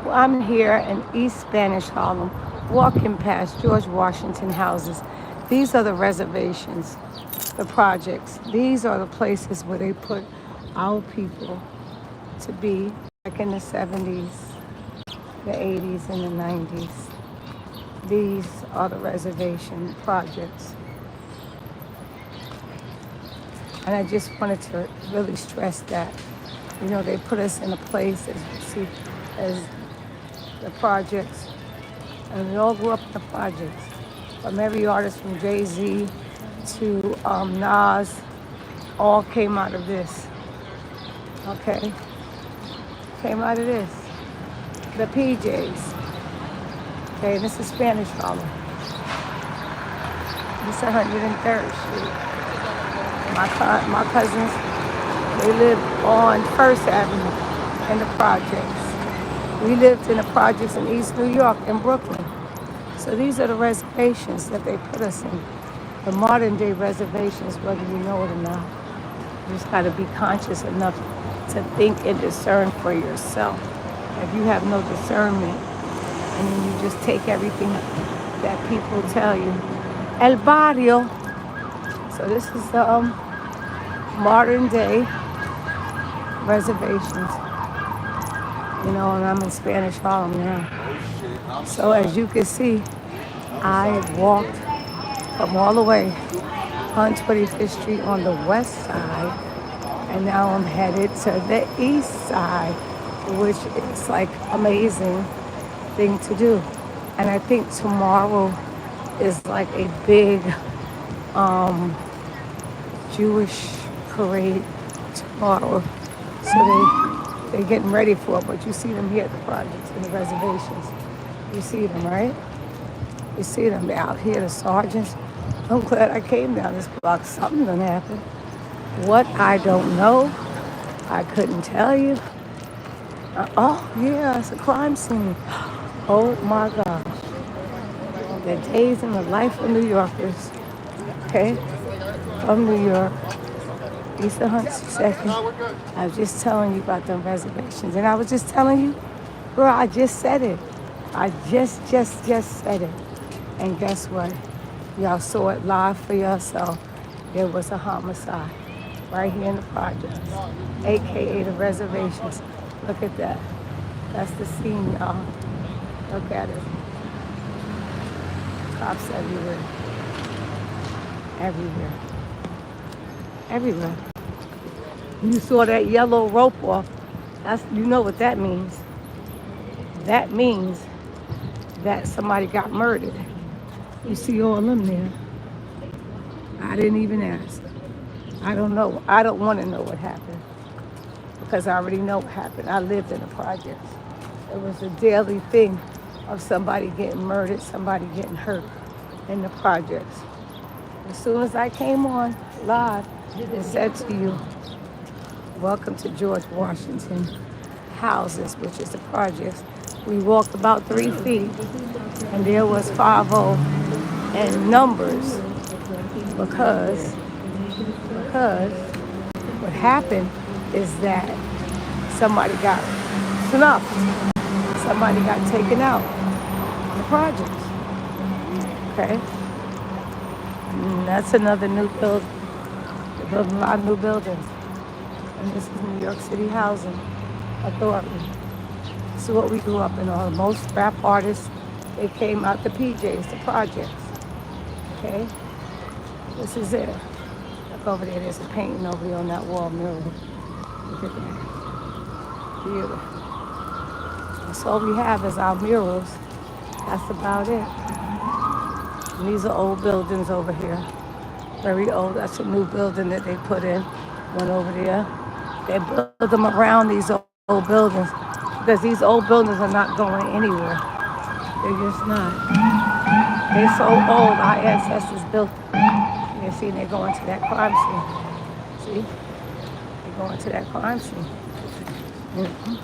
Well, I'm here in East Spanish Harlem, walking past George Washington houses. These are the reservations, the projects. These are the places where they put our people to be back in the 70s, the 80s, and the 90s. These are the reservation projects. And I just wanted to really stress that, they put us in a place, as you see, as the projects, and we all grew up in the projects. From every artist from Jay-Z to Nas, all came out of this, okay? Came out of this. The PJs, okay, this is Spanish Harlem. This is 103rd Street. My cousins, they lived on First Avenue in the projects. We lived in the projects in East New York and Brooklyn. So these are the reservations that they put us in. The modern day reservations, whether you know it or not. You just gotta be conscious enough to think and discern for yourself. If you have no discernment and then you just take everything that people tell you. El barrio. So this is the modern day reservations. And I'm in Spanish Harlem now. So as you can see, I walked from all the way on 25th Street on the west side, and now I'm headed to the east side, which is like amazing thing to do. And I think tomorrow is like a big Jewish parade tomorrow. So they're getting ready for it, but you see them here at the projects and the reservations. You see them, right? You see them out here, the sergeants. I'm glad I came down this block. Something done happened. What, I don't know. I couldn't tell you. Oh, yeah, it's a crime scene. Oh, my gosh. The days in the life of New Yorkers, okay? From New York, East 102nd. I was just telling you about them reservations. And I was just telling you, girl, I just said it. I just said it. And guess what? Y'all saw it live for yourself. There was a homicide right here in the projects, AKA the reservations. Look at that. That's the scene, y'all. Look at it. Cops everywhere. Everywhere. Everywhere. You saw that yellow rope off. You know what that means. That means that somebody got murdered. You see all of them there. I didn't even ask. I don't know. I don't want to know what happened because I already know what happened. I lived in the projects. It was a daily thing of somebody getting murdered, somebody getting hurt in the projects. As soon as I came on live, it said to you, welcome to George Washington houses, which is the projects. We walked about 3 feet and there was 50 and numbers because what happened is that somebody got snuffed. Somebody got taken out in the projects. Okay? And that's another new build. They're building a lot of new buildings. And this is New York City Housing Authority. This is what we grew up in. All most rap artists, they came out the PJs, the projects. Okay? This is it. Look over there, there's a painting over there on that wall mirror. Look at that. Beautiful. That's all we have is our murals. That's about it. And these are old buildings over here. Very old. That's a new building that they put in. One over there. They build them around these old buildings because these old buildings are not going anywhere. They're just not. They're so old. Our ancestors built them. You see, they're going to that crime scene. See? They're going to that crime scene. Mm-hmm.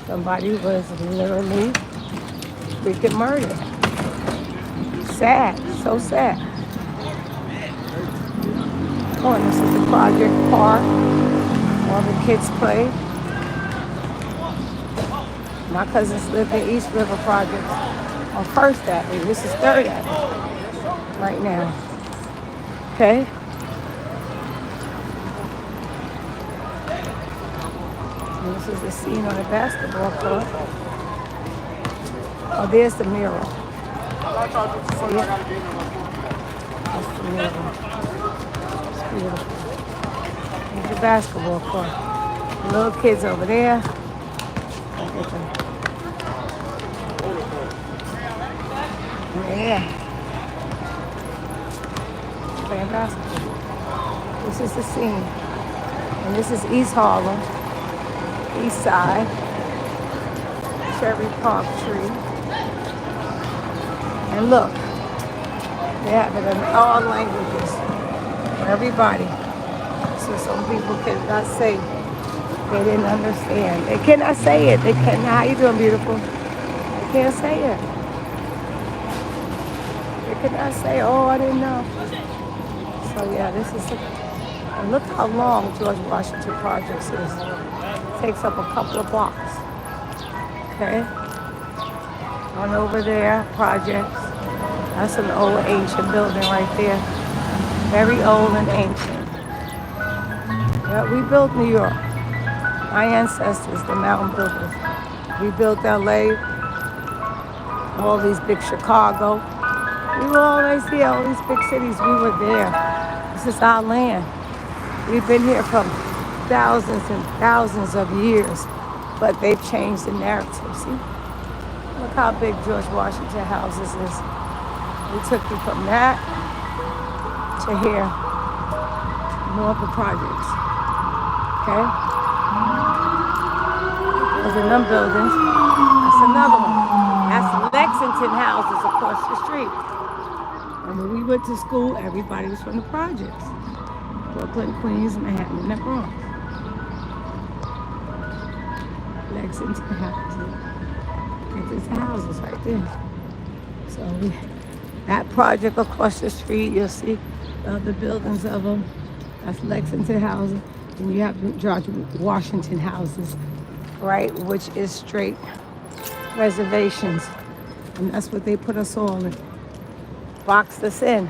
Somebody was literally freaking murdered. Sad. So sad. Oh, and this is the project park. All the kids play. My cousins live in East River Projects on First Avenue. This is Third Avenue right now. Okay? And this is the scene on the basketball court. Oh, there's the mural. See it? That's the mural. It's beautiful. There's the basketball court. The little kids over there. Look at them. Yeah. Playing basketball. This is the scene. And this is East Harlem, East Side, Cherry Park Tree. And look, they have it in all languages for everybody. So some people cannot say they didn't understand. They cannot say it. They cannot. How you doing, beautiful? They can't say it. They cannot say, oh, I didn't know. So yeah, this is, and look how long George Washington Projects is. It takes up a couple of blocks. Okay? On over there, projects. That's an old ancient building right there. Very old and ancient. Yeah, we built New York. My ancestors, the mountain builders. We built LA, all these big Chicago. We were always here, all these big cities, we were there. This is our land. We've been here for thousands and thousands of years, but they've changed the narrative, see? Look how big George Washington houses is. We took you from that to here, more of the projects, okay? Those are them buildings. That's another one. That's Lexington houses across the street. And when we went to school, everybody was from the projects. Brooklyn, Queens, Manhattan, and the Bronx. Lexington houses. There's houses right there. So that project across the street, you'll see the other buildings of them. That's Lexington houses. And you have George Washington houses, right, which is straight reservations. And that's what they put us all in. Boxed us in.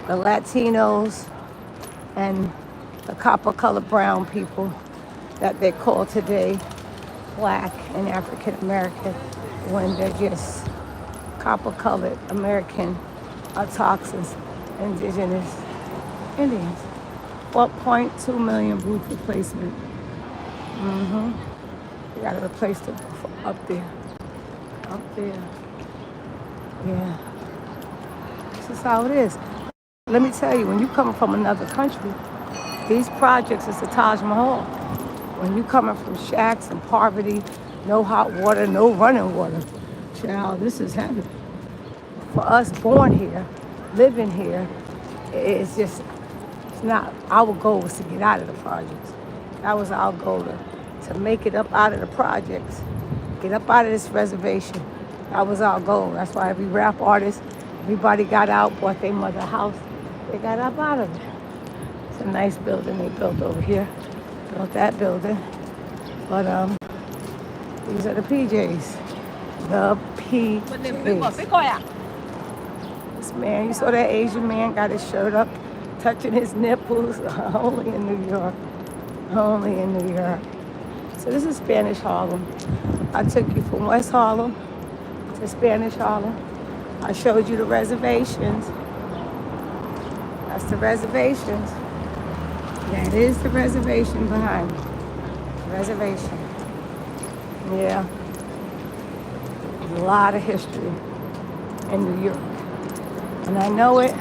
The Latinos and the copper-colored brown people that they call today Black and African American, when they're just copper-colored American toxins, indigenous Indians. 1.2 million roof replacement. We got to replace the roof up there. Up there. Yeah. This is how it is. Let me tell you, when you come from another country, these projects is the Taj Mahal. When you coming from shacks and poverty, no hot water, no running water, child, this is heaven. For us born here, living here, it's just, it's not, our goal was to get out of the projects. That was our goal, to make it up out of the projects, get up out of this reservation. That was our goal. That's why every rap artist, everybody got out, bought their mother a house. They got up out of it. It's a nice building they built over here. Built that building. But these are the PJs. The PJs. This man, you saw that Asian man got his shirt up, touching his nipples. Only in New York. Only in New York. So this is Spanish Harlem. I took you from West Harlem to Spanish Harlem. I showed you the reservations. That's the reservations. That is the reservation behind me. Reservation. Yeah. A lot of history in New York. And I know it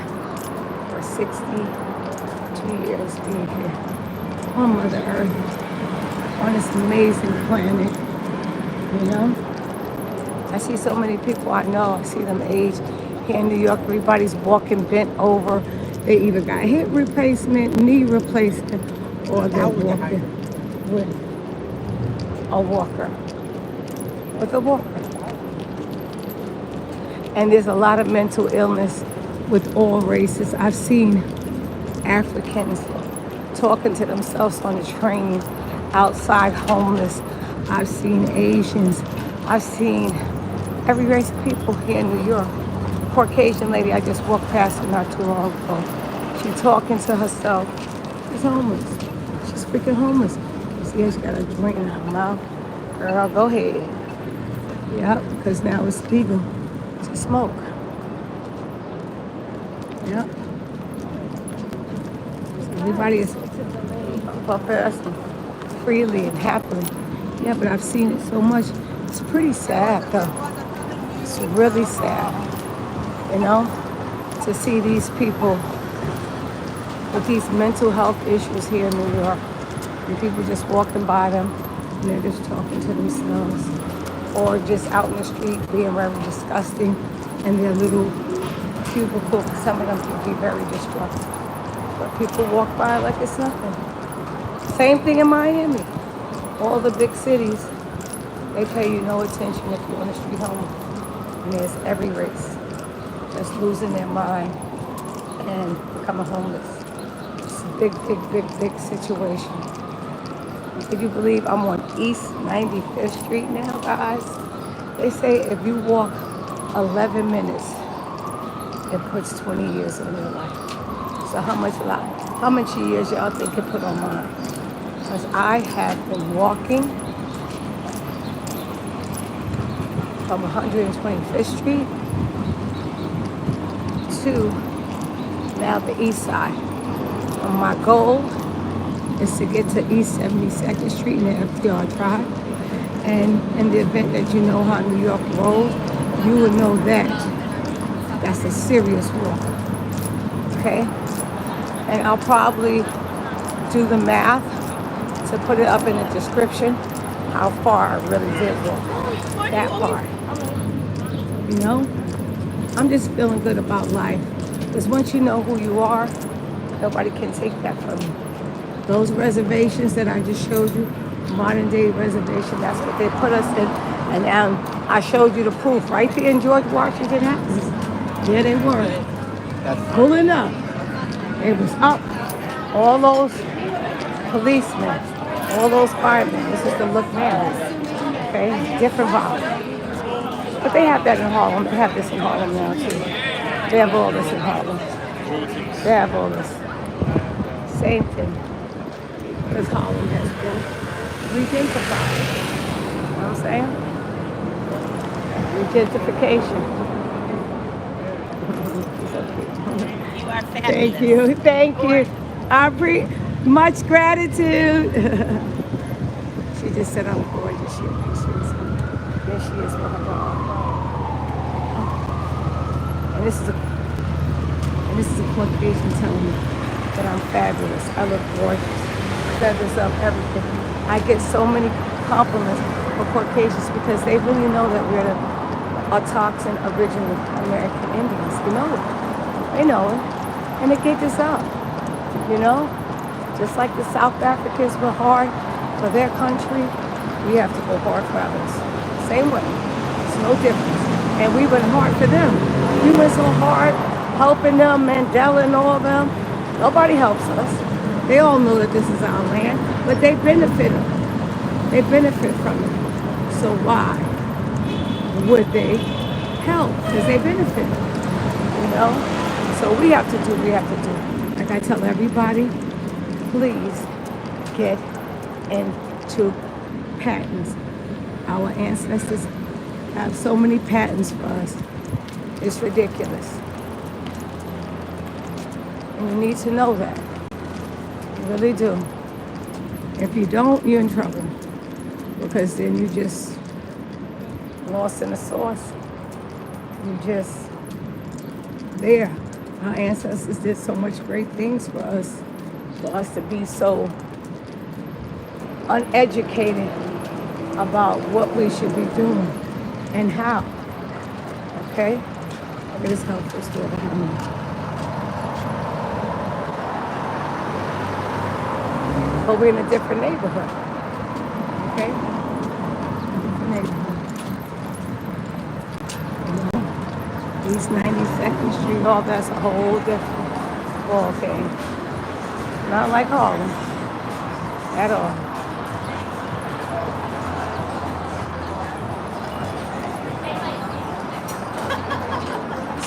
for 62 years being here on Mother Earth, on this amazing planet, you know? I see so many people I know, I see them age. Here in New York, everybody's walking bent over. They either got hip replacement, knee replacement, or they're walking with a walker. With a walker. And there's a lot of mental illness with all races. I've seen Africans talking to themselves on the train, outside homeless, I've seen Asians. I've seen every race of people here in New York. Caucasian lady, I just walked past her not too long ago. She's talking to herself. She's homeless. She's freaking homeless. See how she got a joint in her mouth? Girl, go ahead. Yep, because now it's legal to smoke. Yep. So everybody is professing freely and happily. Yeah, but I've seen it so much. It's pretty sad, though. It's really sad, you know, to see these people with these mental health issues here in New York. And people just walking by them and they're just talking to themselves. Or just out in the street being very disgusting in their little cubicle. Some of them can be very destructive. But people walk by like it's nothing. Same thing in Miami. All the big cities, they pay you no attention if you're on the street homeless. And there's every race that's losing their mind and becoming homeless. It's a big, big, big, big situation. Can you believe I'm on East 95th Street now, guys? They say if you walk 11 minutes, it puts 20 years on your life. So how much years y'all think it put on mine? Because I have been walking from 125th Street to now the east side. And my goal is to get to East 72nd Street in the FDR Drive. And in the event that you know how New York rolls, you would know that that's a serious walk. Okay? And I'll probably do the math to put it up in the description how far I really did walk. That part. You know? I'm just feeling good about life. Because once you know who you are, nobody can take that from you. Those reservations that I just showed you, modern day reservation, that's what they put us in. And I showed you the proof right there in George Washington House. There they were, pulling up. It was up. All those policemen, all those firemen. This is the look now. Okay, different vibe. But they have that in Harlem. They have this in Harlem now too. They have all this in Harlem. They have all this. Same thing. Because Harlem has been regentrified. You know what I'm saying? Regentification. You are fabulous. Thank you. Thank you. I much gratitude. She just said I'm gorgeous. She appreciates it. There she is with her dog. And this is a Caucasian telling me that I'm fabulous. I look gorgeous. Feathers up, everything. I get so many compliments for Caucasians because they really know that we're the autochthon original American Indians. You know it. They know it. And they get this up. You know? Just like the South Africans were hard for their country, we have to go hard for ours. Same way. It's no difference. And we went hard for them. We went so hard helping them, Mandela and all of them. Nobody helps us. They all know that this is our land, but they benefit. They benefit from it. So why would they help? Because they benefit. You know? So we have to do. Like I tell everybody, please get into patents. Our ancestors have so many patents for us. It's ridiculous. And you need to know that. You really do. If you don't, you're in trouble. Because then you just lost in the sauce. You just there. Our ancestors did so much great things for us to be so uneducated about what we should be doing and how. Okay? It is helpful still to have me. But we're in a different neighborhood. Okay? Different neighborhood. East 92nd Street, all that's a whole different ball game. Not like Harlem at all.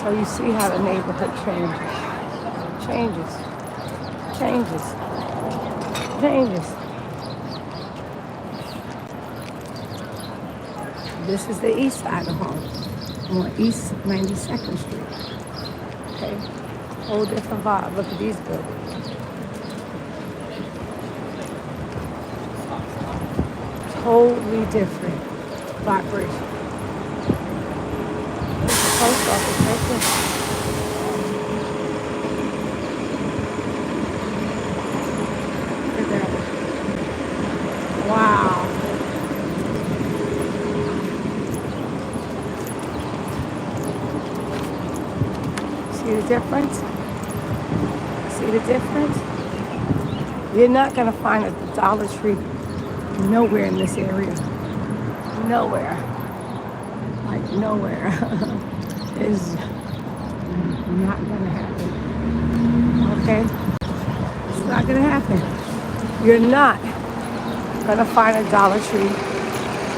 So you see how the neighborhood changes, changes, changes. This is the east side of Harlem, on East 92nd Street. Okay, whole different vibe. Look at these buildings. Totally different vibration. There's the post office right there. Look at that. Wow. See the difference? See the difference? You're not going to find a Dollar Tree nowhere in this area. Nowhere. Like nowhere. It's not going to happen. Okay? It's not going to happen. You're not going to find a Dollar Tree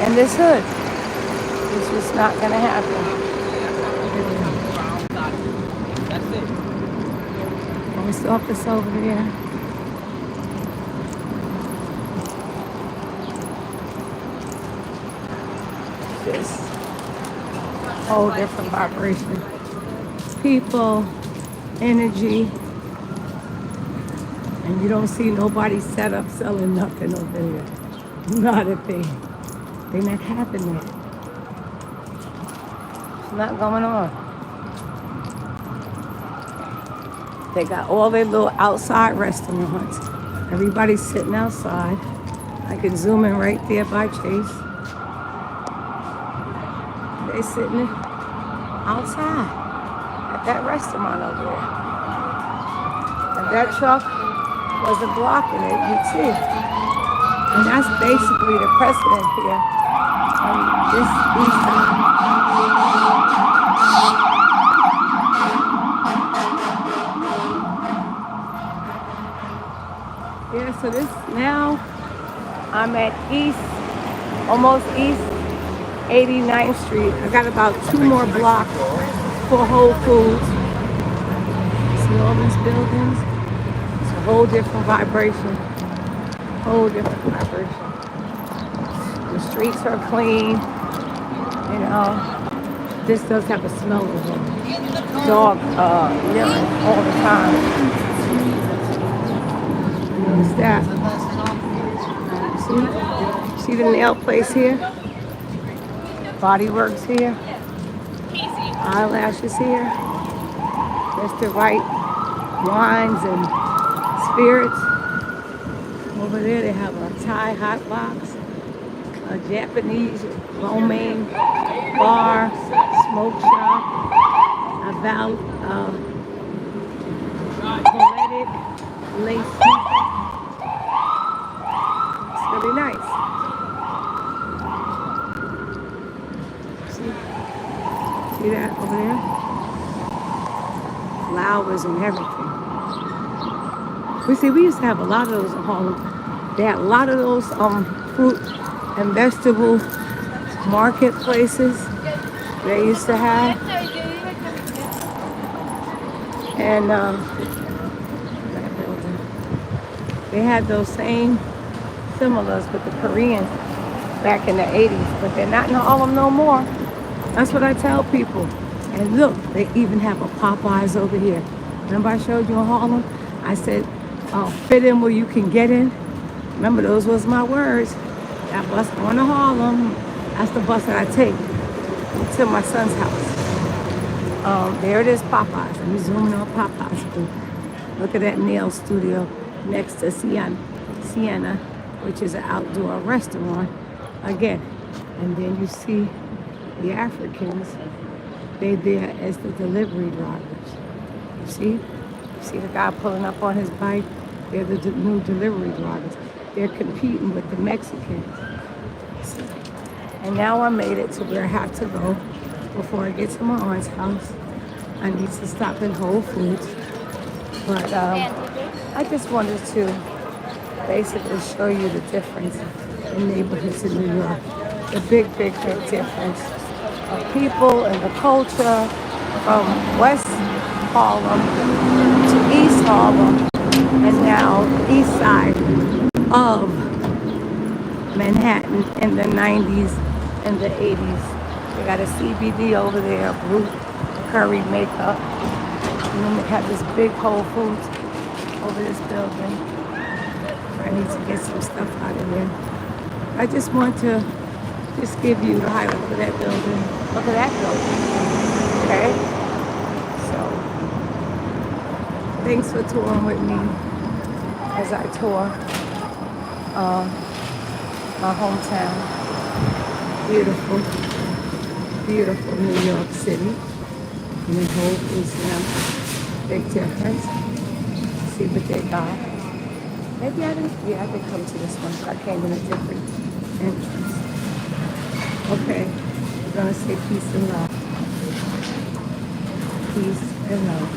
in this hood. It's just not going to happen. Post office over there. Just whole different vibration. People, energy, and you don't see nobody set up selling nothing over there. Not a thing. They're not having that. It's not going on. They got all their little outside restaurants. Everybody's sitting outside. I can zoom in right there by Chase. They sitting outside at that restaurant over there. If that truck wasn't blocking it, you'd see it. And that's basically the precedent here on this east side. Yeah, so this now I'm at almost East 89th Street. I got about 2 more blocks for Whole Foods. See all these buildings? It's a whole different vibration. Whole different vibration. The streets are clean. You know, this does have a smell of dog urine all the time. What's that? See the nail place here? Body Works here. Eyelashes here. That's the right wines and spirits. Over there they have a Thai hot box, a Japanese romaine bar, smoke shop, a poetic lace. It's really nice. See that over there? Flowers and everything. We used to have a lot of those in Harlem. They had a lot of those fruit and vegetable marketplaces they used to have. And that building. They had those same similars with the Koreans back in the 80s, but they're not in Harlem no more. That's what I tell people. And look, they even have a Popeyes over here. Remember I showed you in Harlem? I said, fit in where you can get in. Remember, those was my words. That bus going to Harlem. That's the bus that I take to my son's house. There it is, Popeyes. Let me zoom in on Popeyes. Look at that nail studio next to Sienna, which is an outdoor restaurant. Again, and then you see the Africans, they there as the delivery drivers. You see the guy pulling up on his bike? They're the new delivery drivers. They're competing with the Mexicans. See? And now I made it to where I have to go before I get to my aunt's house. I need to stop in Whole Foods. But I just wanted to basically show you the difference in neighborhoods in New York. The big difference of people and the culture from West Harlem to East Harlem and now east side of Manhattan in the 90s and the 80s. They got a CBD over there, Brute Curry makeup. And then they have this big Whole Foods over this building. I need to get some stuff out of there. I just want to just give you the highlight of that building. Look at that building. Okay? So, thanks for touring with me as I tour my hometown. Beautiful, beautiful New York City. And the whole is big difference. See what they got. Maybe I didn't, yeah, I did come to this one, but I came in a different entrance. Okay, we're gonna say peace and love. Peace and love.